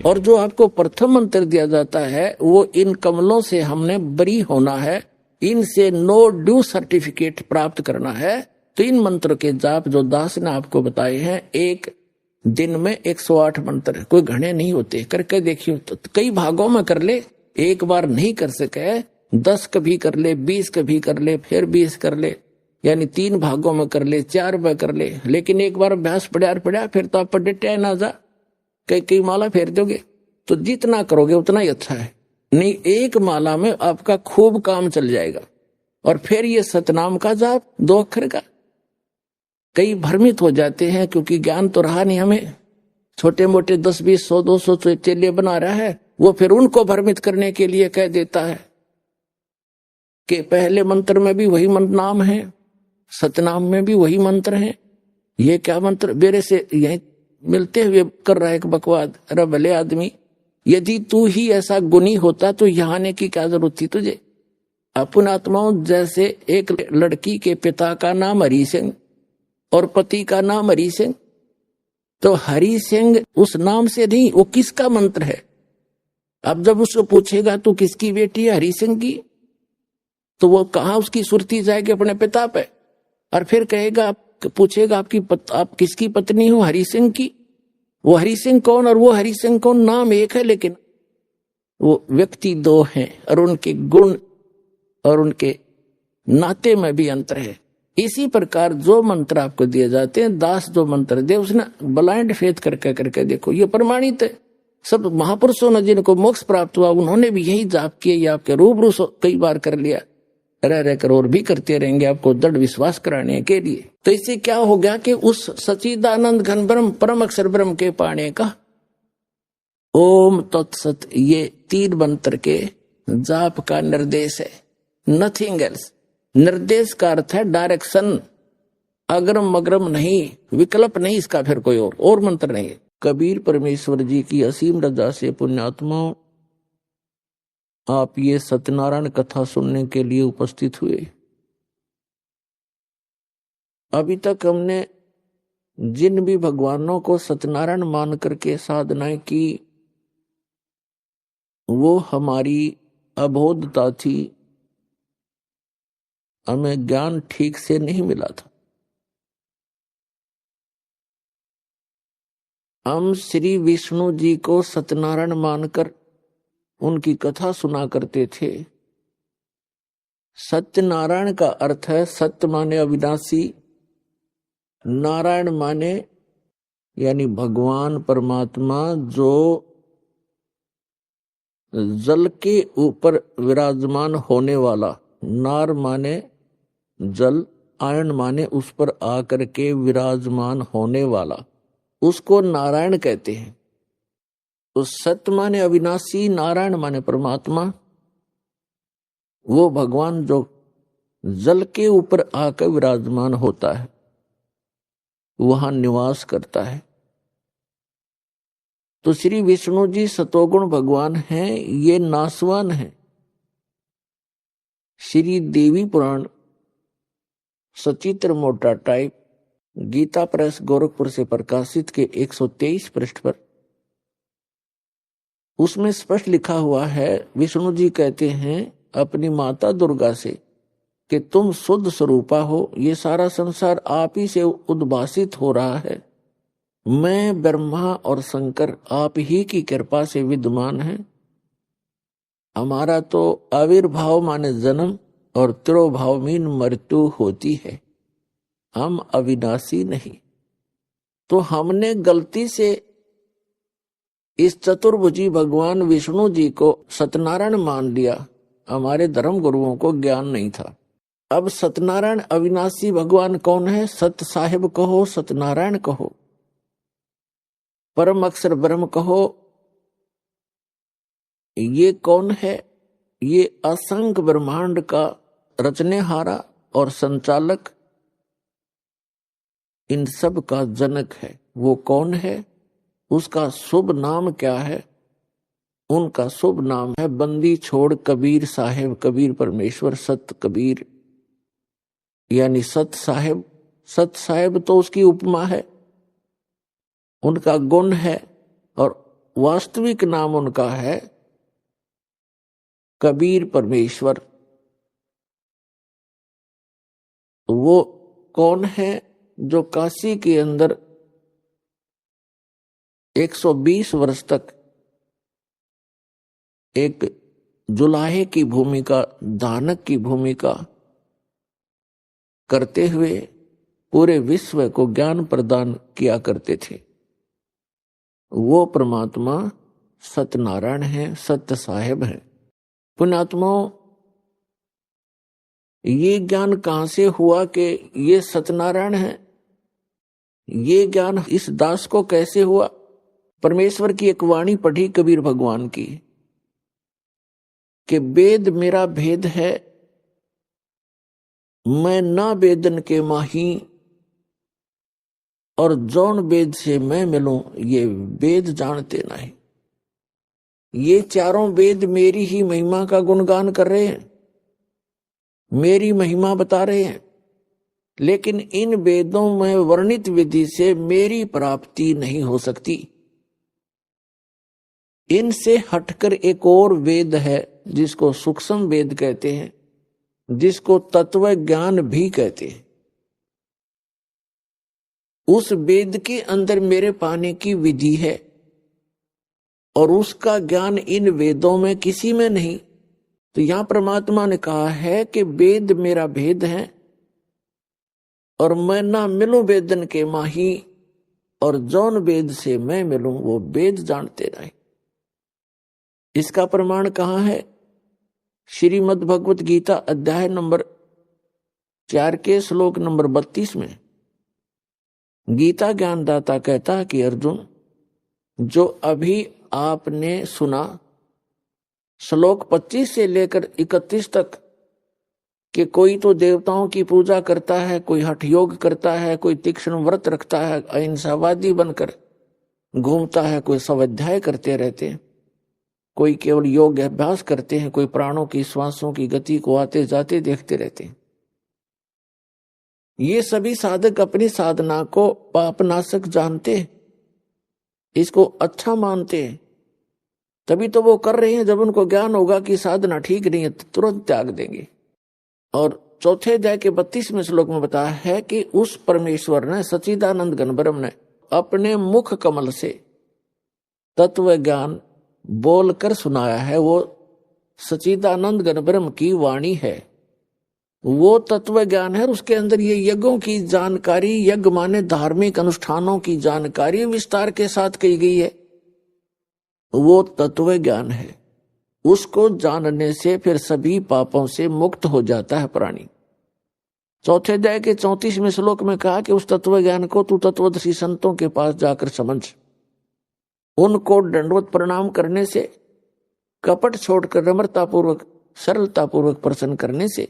और जो आपको प्रथम मंत्र दिया जाता है वो इन कमलों से हमने बरी होना है, इनसे नो ड्यू सर्टिफिकेट प्राप्त करना है। तो इन मंत्र के जाप जो दास ने आपको बताए हैं, एक दिन में 108 मंत्र, कोई घने नहीं होते, करके देखिए। तो कई भागों में कर ले, एक बार नहीं कर सके 10 कभी कर ले, 20 कभी कर ले, फिर 20 कर ले, यानी 3 भागों में कर ले, 4 में कर ले। लेकिन एक बार अभ्यास पड़ा फिर तो आप पढ़े ना जा, कई माला फेर दोगे। तो जितना करोगे उतना ही अच्छा है। नहीं, एक माला में आपका खूब काम चल जाएगा। और फिर ये सतनाम का जाप 2 अक्षर का। कई भ्रमित हो जाते हैं क्योंकि ज्ञान तो रहा नहीं हमें, छोटे मोटे 10 20 100 200 चेले बना रहा है, वो फिर उनको भ्रमित करने के लिए कह देता है कि पहले मंत्र में भी वही नाम है, सतनाम में भी वही मंत्र है। ये क्या मंत्र मेरे से यही मिलते हुए कर रहा है एक बकवाद। अरे भले आदमी, यदि तू ही ऐसा गुणी होता तो यहाँ आने की क्या जरूरत थी तुझे। अपन आत्माओं जैसे एक लड़की के पिता का नाम हरि सिंह और पति का नाम हरि सिंह, तो हरि सिंह उस नाम से नहीं, वो किसका मंत्र है। अब जब उसको पूछेगा तू किसकी बेटी है, हरि सिंह की, तो वो कहाँ उसकी सुरती जाएगी अपने पिता पे। और फिर कहेगा, पूछेगा आप किसकी पत्नी हो, हरि सिंह की। वो हरि सिंह कौन और वो हरि सिंह कौन, नाम एक है लेकिन वो व्यक्ति 2 हैं, और उनके गुण और उनके नाते में भी अंतर है। इसी प्रकार जो मंत्र आपको दिए जाते हैं, दास जो मंत्र दे उसने ब्लाइंड फेथ करके देखो, ये प्रमाणित है। सब महापुरुषों ने जिनको मोक्ष प्राप्त हुआ उन्होंने भी यही जाप किए, ये आपके रूबरू कई बार कर लिया, रह कर और भी करते रहेंगे आपको दृढ़ विश्वास कराने के लिए। तो इससे क्या हो गया कि उस सच्चिदानंद घन ब्रह्म परम अक्षर ब्रह्म के पाने का ओम तत्सत, ये 3 मंत्र के जाप का निर्देश है, नथिंग एल्स। निर्देश का अर्थ है डायरेक्शन, अग्रम मग्रम नहीं, विकल्प नहीं इसका, फिर कोई और मंत्र नहीं है। कबीर परमेश्वर जी की असीम रजा से पुण्यात्माओं आप ये सत्यनारायण कथा सुनने के लिए उपस्थित हुए। अभी तक हमने जिन भी भगवानों को सत्यनारायण मान करके साधनाएं की, वो हमारी अबोधता थी, हमें ज्ञान ठीक से नहीं मिला था। हम श्री विष्णु जी को सत्यनारायण मानकर उनकी कथा सुना करते थे। सत्यनारायण का अर्थ है, सत्य माने अविनाशी, नारायण माने यानी भगवान परमात्मा जो जल के ऊपर विराजमान होने वाला। नार माने जल, आयन माने उस पर आकर के विराजमान होने वाला, उसको नारायण कहते हैं। तो सत्य माने अविनाशी, नारायण माने परमात्मा, वो भगवान जो जल के ऊपर आकर विराजमान होता है, वहां निवास करता है। तो श्री विष्णु जी सतोगुण भगवान हैं, ये नासवान हैं। श्री देवी पुराण सचित्र मोटा टाइप गीता प्रेस गोरखपुर से प्रकाशित के 123 पृष्ठ पर उसमें स्पष्ट लिखा हुआ है, विष्णु जी कहते हैं अपनी माता दुर्गा से कि तुम शुद्ध स्वरूपा हो, ये सारा संसार आप ही से उद्भासित हो रहा है, मैं ब्रह्मा और शंकर आप ही की कृपा से विद्यमान है। हमारा तो आविर्भाव माने जन्म और तिरोभाव मीन मृत्यु होती है, हम अविनाशी नहीं। तो हमने गलती से इस चतुर्भुजी भगवान विष्णु जी को सत्यनारायण मान लिया, हमारे धर्म गुरुओं को ज्ञान नहीं था। अब सत्यनारायण अविनाशी भगवान कौन है? सत्य साहिब कहो, सत्यनारायण कहो, परम अक्षर ब्रह्म कहो, ये कौन है? ये असंख्य ब्रह्मांड का रचनेहारा और संचालक, इन सब का जनक है। वो कौन है? उसका शुभ नाम क्या है? उनका शुभ नाम है बंदी छोड़ कबीर साहेब, कबीर परमेश्वर, सत कबीर यानी सत साहेब, सत साहेब तो उसकी उपमा है, उनका गुण है, और वास्तविक नाम उनका है कबीर परमेश्वर। वो कौन है? जो काशी के अंदर 120 वर्ष तक एक जुलाहे की भूमिका, दानक की भूमिका करते हुए पूरे विश्व को ज्ञान प्रदान किया करते थे। वो परमात्मा सत्यनारायण है, सत्य साहेब है। पुण्यात्माओं, ये ज्ञान कहां से हुआ कि ये सत्यनारायण है? ये ज्ञान इस दास को कैसे हुआ? परमेश्वर की एक वाणी पढ़ी कबीर भगवान की कि वेद मेरा भेद है, मैं ना वेदन के माही, और जौन वेद से मैं मिलूं ये वेद जानते नहीं। ये चारों वेद मेरी ही महिमा का गुणगान कर रहे हैं, मेरी महिमा बता रहे हैं, लेकिन इन वेदों में वर्णित विधि से मेरी प्राप्ति नहीं हो सकती। इनसे हटकर एक और वेद है जिसको सूक्ष्म वेद कहते हैं, जिसको तत्व ज्ञान भी कहते हैं। उस वेद के अंदर मेरे पाने की विधि है और उसका ज्ञान इन वेदों में किसी में नहीं। तो यहां परमात्मा ने कहा है कि वेद मेरा भेद है और मैं ना मिलूं वेदन के माही, और जौन वेद से मैं मिलूं वो वेद जानते नहीं। इसका प्रमाण कहां है? श्रीमद् भगवत गीता अध्याय नंबर 4 के श्लोक नंबर 32 में गीता ज्ञानदाता कहता है कि अर्जुन, जो अभी आपने सुना श्लोक 25 से लेकर 31 तक कि कोई तो देवताओं की पूजा करता है, कोई हठ योग करता है, कोई तीक्ष्ण व्रत रखता है, अहिंसावादी बनकर घूमता है, कोई स्वाध्याय करते रहते हैं, कोई केवल योग अभ्यास करते हैं, कोई प्राणों की श्वासों की गति को आते जाते देखते रहते हैं। ये सभी साधक अपनी साधना को पापनाशक जानते हैं, इसको अच्छा मानते हैं, तभी तो वो कर रहे हैं। जब उनको ज्ञान होगा कि साधना ठीक नहीं है तो तुरंत त्याग देंगे। और चौथे अध्याय के 32वें श्लोक में बताया है कि उस परमेश्वर ने, सच्चिदानंद घन ब्रह्म ने अपने मुख कमल से तत्व ज्ञान बोलकर सुनाया है। वो सच्चिदानंद घन ब्रह्म की वाणी है, वो तत्व ज्ञान है। उसके अंदर ये यज्ञों की जानकारी, यज्ञ माने धार्मिक अनुष्ठानों की जानकारी विस्तार के साथ कही गई है, वो तत्व ज्ञान है। उसको जानने से फिर सभी पापों से मुक्त हो जाता है प्राणी। चौथे अध्याय के 34वें श्लोक में कहा कि उस तत्व ज्ञान को तू तत्वदर्शी संतों के पास जाकर समझ। उनको दंडवत प्रणाम करने से, कपट छोड़कर नम्रतापूर्वक सरलतापूर्वक प्रसन्न करने से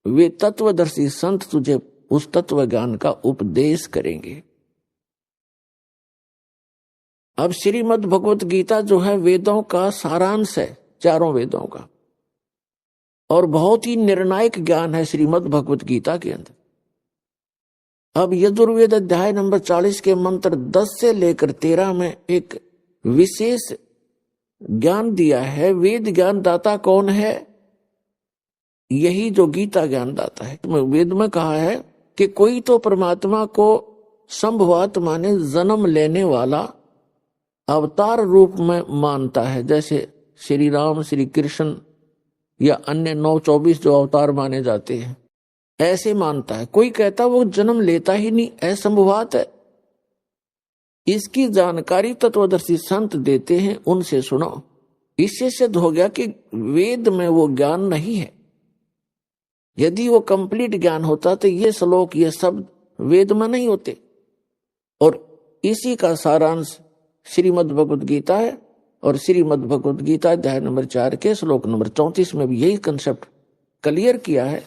वे तत्वदर्शी संत तुझे उस तत्व ज्ञान का उपदेश करेंगे। अब श्रीमद् भगवत गीता जो है वेदों का सारांश है, चारों वेदों का, और बहुत ही निर्णायक ज्ञान है श्रीमद् भगवत गीता के अंदर। अब यजुर्वेद अध्याय नंबर 40 के मंत्र 10 से लेकर 13 में एक विशेष ज्ञान दिया है। वेद ज्ञान दाता कौन है? यही जो गीता ज्ञान दाता है। वेद में कहा है कि कोई तो परमात्मा को संभवात माने जन्म लेने वाला अवतार रूप में मानता है, जैसे श्री राम, श्री कृष्ण या अन्य 9-24 जो अवतार माने जाते हैं, ऐसे मानता है। कोई कहता वो जन्म लेता ही नहीं, असंभवात है। इसकी जानकारी तत्वदर्शी संत देते हैं, उनसे सुनो। इससे सिद्ध हो गया कि वेद में वो ज्ञान नहीं है। यदि वो कंप्लीट ज्ञान होता तो ये श्लोक, ये शब्द वेद में नहीं होते। और इसी का सारांश श्रीमद् भगवत गीता है, और श्रीमद् भगवत गीता अध्याय नंबर 4 के श्लोक नंबर 34 में भी यही कंसेप्ट क्लियर किया है,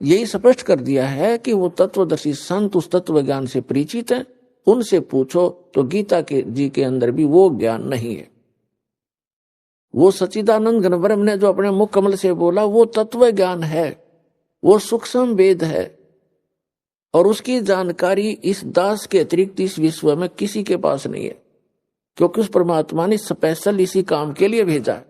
यही स्पष्ट कर दिया है कि वो तत्वदर्शी संत उस तत्व ज्ञान से परिचित हैं, उनसे पूछो। तो गीता के जी के अंदर भी वो ज्ञान नहीं है। वो सच्चिदानंद घन ब्रह्म ने जो अपने मुख कमल से बोला वो तत्व ज्ञान है, वो सूक्ष्म वेद है, और उसकी जानकारी इस दास के अतिरिक्त इस विश्व में किसी के पास नहीं है, क्योंकि उस परमात्मा ने स्पेशल इसी काम के लिए भेजा।